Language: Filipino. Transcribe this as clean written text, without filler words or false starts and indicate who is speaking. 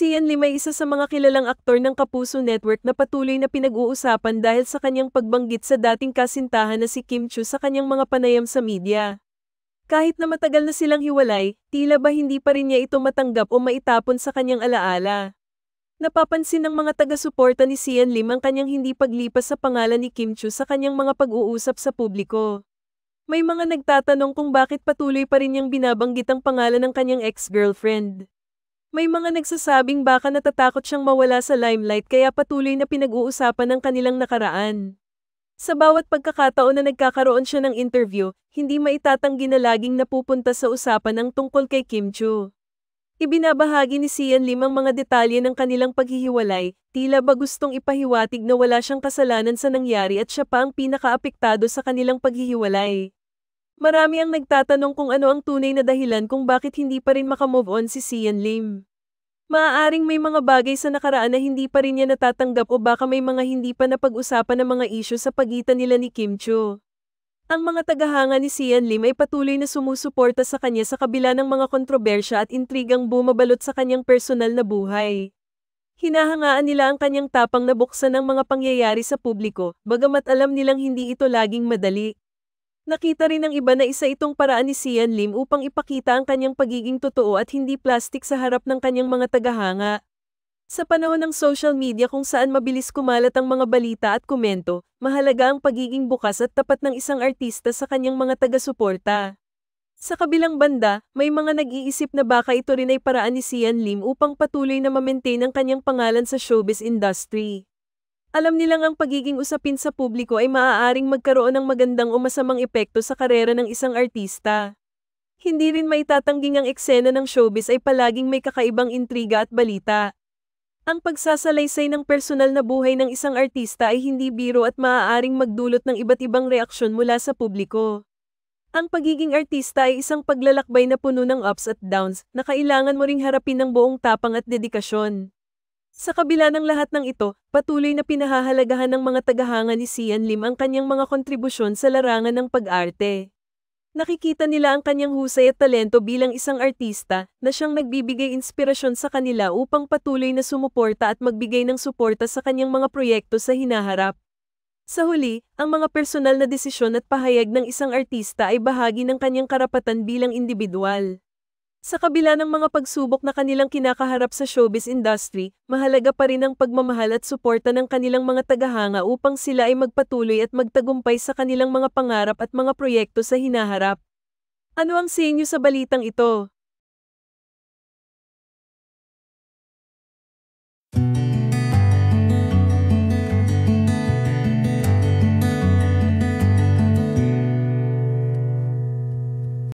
Speaker 1: Sian Lim ay isa sa mga kilalang aktor ng Kapuso Network na patuloy na pinag-uusapan dahil sa kanyang pagbanggit sa dating kasintahan na si Kim Chiu sa kanyang mga panayam sa media. Kahit na matagal na silang hiwalay, tila ba hindi pa rin niya ito matanggap o maitapon sa kanyang alaala. Napapansin ng mga taga-suporta ni Sian Lim ang kanyang hindi paglipas sa pangalan ni Kim Chiu sa kanyang mga pag-uusap sa publiko. May mga nagtatanong kung bakit patuloy pa rin niyang binabanggit ang pangalan ng kanyang ex-girlfriend. May mga nagsasabing baka natatakot siyang mawala sa limelight kaya patuloy na pinag-uusapan ang kanilang nakaraan. Sa bawat pagkakataon na nagkakaroon siya ng interview, hindi maitatanggi na laging napupunta sa usapan ang tungkol kay Kim Chiu. Ibinabahagi ni Sian Lim ang mga detalye ng kanilang paghihiwalay, tila ba gustong ipahiwatig na wala siyang kasalanan sa nangyari at siya pa ang pinakaapektado sa kanilang paghihiwalay. Marami ang nagtatanong kung ano ang tunay na dahilan kung bakit hindi pa rin makamove on si Sian Lim. Maaaring may mga bagay sa nakaraan na hindi pa rin niya natatanggap o baka may mga hindi pa napag-usapan na mga isyu sa pagitan nila ni Kim Chiu. Ang mga tagahanga ni Sian Lim ay patuloy na sumusuporta sa kanya sa kabila ng mga kontrobersya at intrigang bumabalot sa kanyang personal na buhay. Hinahangaan nila ang kanyang tapang na buksan ng mga pangyayari sa publiko, bagamat alam nilang hindi ito laging madali. Nakita rin ng iba na isa itong paraan ni Sian Lim upang ipakita ang kanyang pagiging totoo at hindi plastic sa harap ng kanyang mga tagahanga. Sa panahon ng social media kung saan mabilis kumalat ang mga balita at komento, mahalaga ang pagiging bukas at tapat ng isang artista sa kanyang mga taga-suporta. Sa kabilang banda, may mga nag-iisip na baka ito rin ay paraan ni Sian Lim upang patuloy na ma-maintain ang kanyang pangalan sa showbiz industry. Alam nilang ang pagiging usapin sa publiko ay maaaring magkaroon ng magandang o masamang epekto sa karera ng isang artista. Hindi rin maitatangging ang eksena ng showbiz ay palaging may kakaibang intriga at balita. Ang pagsasalaysay ng personal na buhay ng isang artista ay hindi biro at maaaring magdulot ng iba't ibang reaksyon mula sa publiko. Ang pagiging artista ay isang paglalakbay na puno ng ups at downs na kailangan mo ring harapin ng buong tapang at dedikasyon. Sa kabila ng lahat ng ito, patuloy na pinahahalagahan ng mga tagahanga ni Sian Lim ang kanyang mga kontribusyon sa larangan ng pag-arte. Nakikita nila ang kanyang husay at talento bilang isang artista na siyang nagbibigay inspirasyon sa kanila upang patuloy na sumuporta at magbigay ng suporta sa kanyang mga proyekto sa hinaharap. Sa huli, ang mga personal na desisyon at pahayag ng isang artista ay bahagi ng kanyang karapatan bilang individual. Sa kabila ng mga pagsubok na kanilang kinakaharap sa showbiz industry, mahalaga pa rin ang pagmamahal at suporta ng kanilang mga tagahanga upang sila ay magpatuloy at magtagumpay sa kanilang mga pangarap at mga proyekto sa hinaharap. Ano ang sa inyo sa balitang ito?